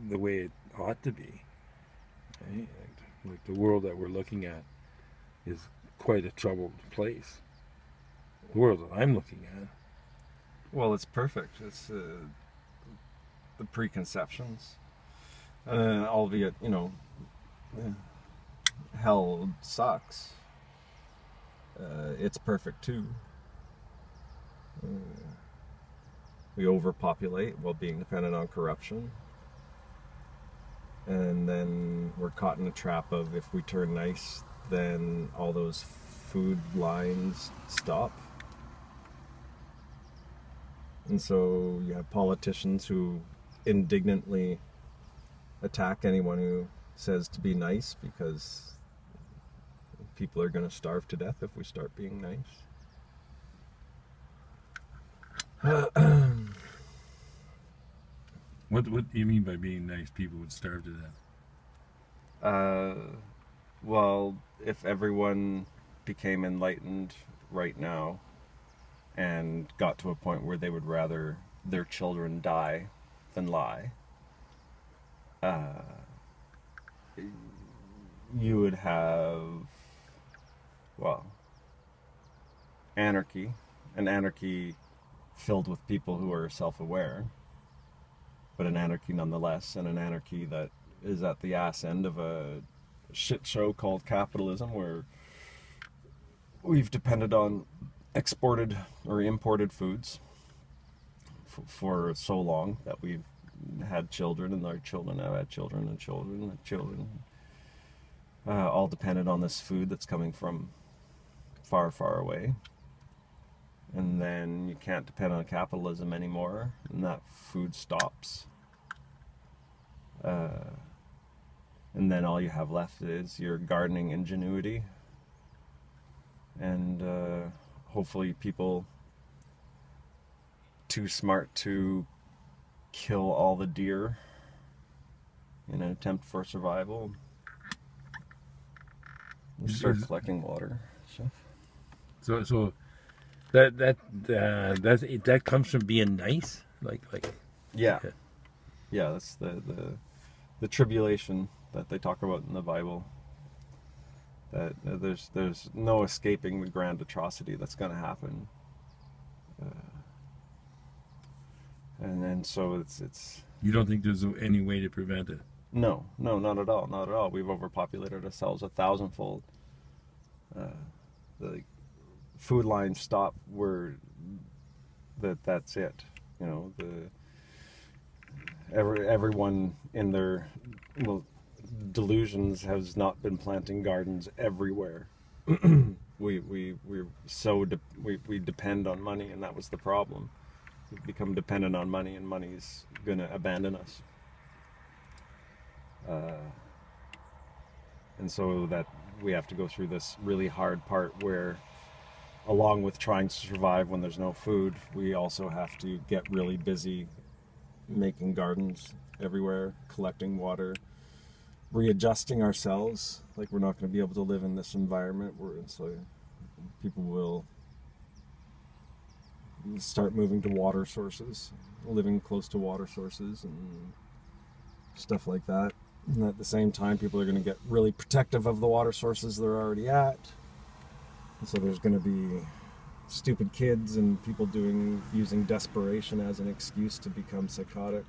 the way it ought to be. Right? Like the world that we're looking at is quite a troubled place. The world that I'm looking at. Well, it's perfect. It's the preconceptions, albeit hell sucks. It's perfect too. Uh, we overpopulate while being dependent on corruption. And then we're caught in a trap of if we turn nice, then all those food lines stop. And so you have politicians who indignantly attack anyone who says to be nice, because people are going to starve to death if we start being nice. What do you mean by being nice? People would starve to death. Well, if everyone became enlightened right now and got to a point where they would rather their children die than lie, you would have, well, anarchy, an anarchy filled with people who are self-aware, but an anarchy nonetheless, and an anarchy that is at the ass end of a shit show called capitalism, where we've depended on exported or imported foods for so long that we've had children, and our children have had children and children and children, all dependent on this food that's coming from far, far away. And then you can't depend on capitalism anymore, and that food stops. And then all you have left is your gardening ingenuity, and hopefully people too smart to kill all the deer in an attempt for survival. We start collecting water. So that comes from being nice, like yeah, okay. Yeah. That's the tribulation that they talk about in the Bible. That there's no escaping the grand atrocity that's going to happen, and then so it's. You don't think there's any way to prevent it? No, not at all, not at all. We've overpopulated ourselves 1,000-fold. The food lines stop where that's it. You know, everyone in their delusions has not been planting gardens everywhere. we depend on money, and that was the problem. We've become dependent on money, and money's gonna abandon us. And so that we have to go through this really hard part where, along with trying to survive when there's no food, we also have to get really busy making gardens everywhere, collecting water, readjusting ourselves. Like, we're not going to be able to live in this environment where it's like people will start moving to water sources, living close to water sources and stuff like that. And at the same time, people are going to get really protective of the water sources they're already at. And so there's going to be stupid kids and people using desperation as an excuse to become psychotic.